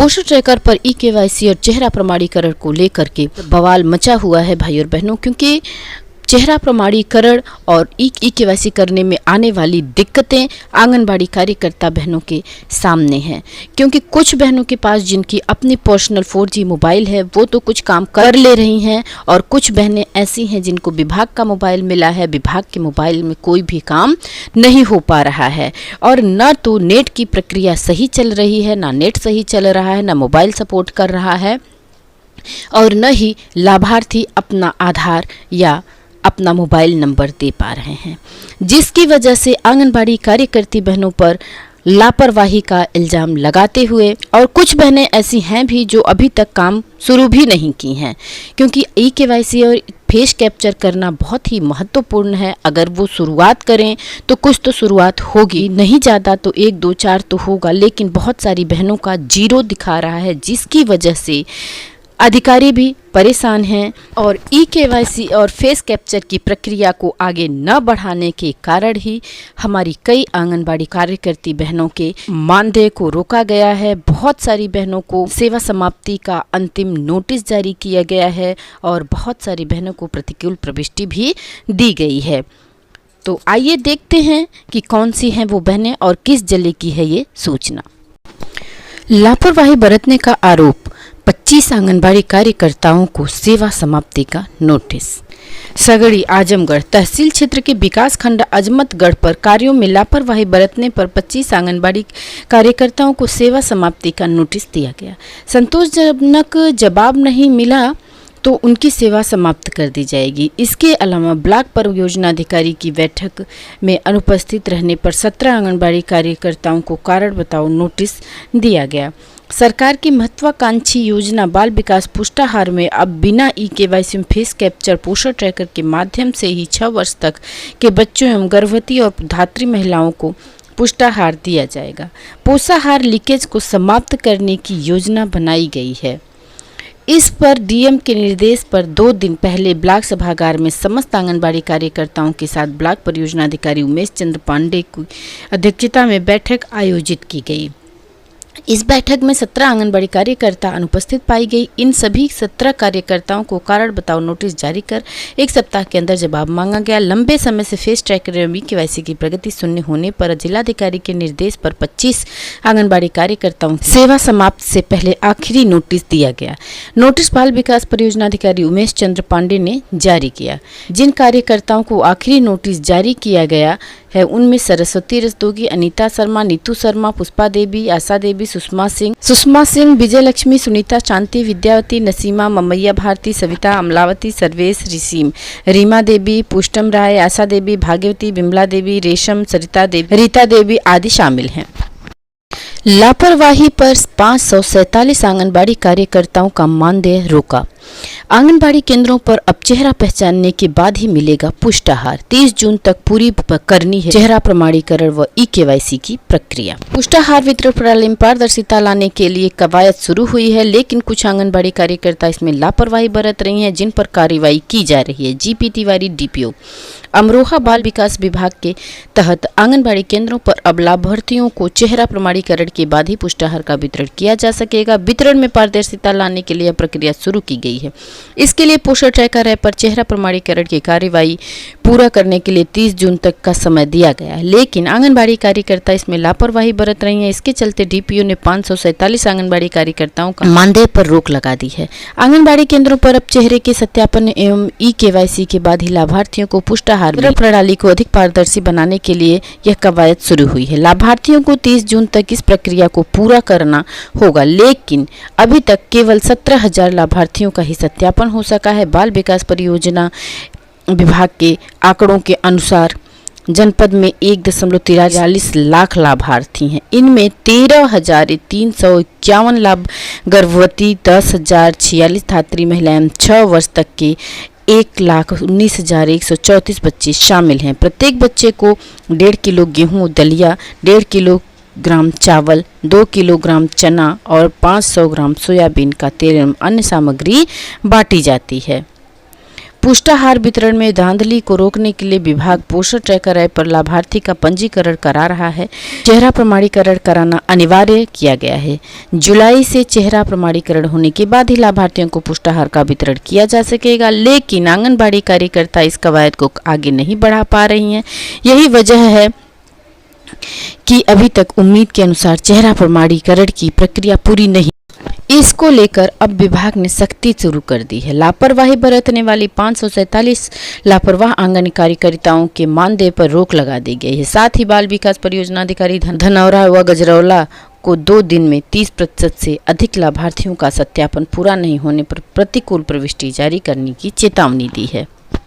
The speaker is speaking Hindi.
पोषण ट्रैकर पर ई-केवाईसी और चेहरा प्रमाणीकरण को लेकर के बवाल मचा हुआ है भाई और बहनों, क्योंकि चेहरा प्रमाणीकरण और ई-केवाईसी करने में आने वाली दिक्कतें आंगनबाड़ी कार्यकर्ता बहनों के सामने हैं। क्योंकि कुछ बहनों के पास जिनकी अपनी पर्सनल 4G मोबाइल है वो तो कुछ काम कर ले रही हैं, और कुछ बहनें ऐसी हैं जिनको विभाग का मोबाइल मिला है, विभाग के मोबाइल में कोई भी काम नहीं हो पा रहा है, और न तो नेट की प्रक्रिया सही चल रही है, ना नेट सही चल रहा है, ना मोबाइल सपोर्ट कर रहा है, और न ही लाभार्थी अपना आधार या अपना मोबाइल नंबर दे पा रहे हैं, जिसकी वजह से आंगनबाड़ी कार्यकर्ती बहनों पर लापरवाही का इल्ज़ाम लगाते हुए, और कुछ बहनें ऐसी हैं भी जो अभी तक काम शुरू भी नहीं की हैं, क्योंकि ई-केवाईसी और फेस कैप्चर करना बहुत ही महत्वपूर्ण है। अगर वो शुरुआत करें तो कुछ तो शुरुआत होगी, नहीं ज़्यादा तो 1 2 4 तो होगा, लेकिन बहुत सारी बहनों का 0 दिखा रहा है, जिसकी वजह से अधिकारी भी परेशान हैं, और ई-केवाईसी और फेस कैप्चर की प्रक्रिया को आगे न बढ़ाने के कारण ही हमारी कई आंगनबाड़ी कार्यकर्ती बहनों के मानदेय को रोका गया है। बहुत सारी बहनों को सेवा समाप्ति का अंतिम नोटिस जारी किया गया है, और बहुत सारी बहनों को प्रतिकूल प्रविष्टि भी दी गई है। तो आइए देखते हैं कि कौन सी हैं वो बहनें और किस जिले की है ये सूचना। लापरवाही बरतने का आरोप, 25 आंगनबाड़ी कार्यकर्ताओं को सेवा समाप्ति का नोटिस। सगड़ी आजमगढ़ तहसील क्षेत्र के विकास खंड अजमतगढ़ पर कार्यों में लापरवाही बरतने पर 25 आंगनबाड़ी कार्यकर्ताओं को सेवा समाप्ति का नोटिस दिया गया। संतोषजनक जवाब नहीं मिला तो उनकी सेवा समाप्त कर दी जाएगी। इसके अलावा ब्लॉक परियोजना अधिकारी की बैठक में अनुपस्थित रहने पर 17 आंगनबाड़ी कार्यकर्ताओं को कारण बताओ नोटिस दिया गया। सरकार की महत्वाकांक्षी योजना बाल विकास पुष्टाहार में अब बिना ई-केवाईसी फेस कैप्चर पोषण ट्रैकर के माध्यम से ही 6 वर्ष तक के बच्चों एवं गर्भवती और धात्री महिलाओं को पुष्टाहार दिया जाएगा। पोषाहार लीकेज को समाप्त करने की योजना बनाई गई है। इस पर डीएम के निर्देश पर 2 दिन पहले ब्लॉक सभागार में समस्त आंगनबाड़ी कार्यकर्ताओं के साथ ब्लॉक परियोजना अधिकारी उमेश चंद्र पांडे की अध्यक्षता में बैठक आयोजित की गई। इस बैठक में 17 आंगनबाड़ी कार्यकर्ता अनुपस्थित पाई गई। इन सभी 17 कार्यकर्ताओं को कारण बताओ नोटिस जारी कर 1 सप्ताह के अंदर जवाब मांगा गया। लंबे समय से फेस ट्रैकर एवं ई-केवाईसी की प्रगति शून्य होने पर जिलाधिकारी के निर्देश पर 25 आंगनबाड़ी कार्यकर्ताओं सेवा समाप्त से पहले आखिरी नोटिस दिया गया। नोटिस बाल विकास परियोजना अधिकारी उमेश चंद्र पांडे ने जारी किया। जिन कार्यकर्ताओं को आखिरी नोटिस जारी किया गया है उनमें सरस्वती रस्तोगी, अनीता शर्मा, नीतू शर्मा, पुष्पा देवी, आशा देवी, सुषमा सिंह, विजय लक्ष्मी, सुनीता, शांति, विद्यावती, नसीमा, ममैया भारती, सविता, अमलावती, सर्वेश, रिसीम, रीमा देवी, पुष्टम राय, आशा देवी, भाग्यवती, बिमला देवी, रेशम, सरिता देवी, रीता देवी आदि शामिल हैं। लापरवाही पर 547 आंगनबाड़ी कार्यकर्ताओं का मानदेय रोका। आंगनबाड़ी केंद्रों पर अब चेहरा पहचानने के बाद ही मिलेगा पुष्टाहार। 30 जून तक पूरी करनी है चेहरा प्रमाणीकरण व ई-केवाईसी की प्रक्रिया। पुष्टाहार वितरण प्रणाली में पारदर्शिता लाने के लिए कवायद शुरू हुई है, लेकिन कुछ आंगनबाड़ी कार्यकर्ता इसमें लापरवाही बरत रही हैं, जिन पर कार्रवाई की जा रही है। जीपी तिवारी, डीपीओ अमरोहा बाल विकास विभाग के तहत आंगनबाड़ी केंद्रों पर अब लाभार्थियों को चेहरा प्रमाणीकरण के बाद ही पुष्टाहार का वितरण किया जा सकेगा। वितरण में पारदर्शिता लाने के लिए प्रक्रिया शुरू की गई है। इसके लिए पोषण ट्रैकर ऐप पर चेहरा प्रमाणीकरण की कार्रवाई पूरा करने के लिए 30 जून तक का समय दिया गया है, लेकिन आंगनबाड़ी कार्यकर्ता इसमें लापरवाही बरत रही हैं। इसके चलते डीपीओ ने 547 आंगनबाड़ी कार्यकर्ताओं का मानदेय पर रोक लगा दी है। आंगनबाड़ी केंद्रों पर अब चेहरे के सत्यापन एवं ई-केवाईसी के बाद ही लाभार्थियों को पुष्टाहार प्रणाली को अधिक पारदर्शी बनाने के लिए यह कवायद शुरू हुई है। लाभार्थियों को 30 जून तक इस प्रक्रिया को पूरा करना होगा, लेकिन अभी तक केवल 17,000 लाभार्थियों का ही सत्यापन हो सका है। बाल विकास परियोजना विभाग के आंकड़ों के अनुसार जनपद में 1.43 लाख लाभार्थी हैं। इनमें 13,351 लाभ गर्भवती, 10,046 धात्री महिलाएं, 6 वर्ष तक के 1,19,134 बच्चे शामिल हैं। प्रत्येक बच्चे को 1.5 किलो गेहूं, दलिया, 1.5 किलोग्राम चावल, 2 किलोग्राम चना और 500 ग्राम सोयाबीन का तेल एवं अन्य सामग्री बांटी जाती है। पुष्टाहार वितरण में धांधली को रोकने के लिए विभाग पोषण ट्रैकर ऐप पर लाभार्थी का पंजीकरण करा रहा है। चेहरा प्रमाणीकरण कराना अनिवार्य किया गया है। जुलाई से चेहरा प्रमाणीकरण होने के बाद ही लाभार्थियों को पुष्टाहार का वितरण किया जा सकेगा, लेकिन आंगनबाड़ी कार्यकर्ता इस कवायद को आगे नहीं बढ़ा पा रही हैं। यही वजह है कि अभी तक उम्मीद के अनुसार चेहरा प्रमाणीकरण की प्रक्रिया पूरी नहीं। इसको लेकर अब विभाग ने सख्ती शुरू कर दी है। लापरवाही बरतने वाली 547 लापरवाह आंगन कार्यकर्ताओं के मानदेय पर रोक लगा दी गई है। साथ ही बाल विकास परियोजना अधिकारी धनौरा व गजरौला को 2 दिन में 30% से अधिक लाभार्थियों का सत्यापन पूरा नहीं होने पर प्रतिकूल प्रविष्टि जारी करने की चेतावनी दी है।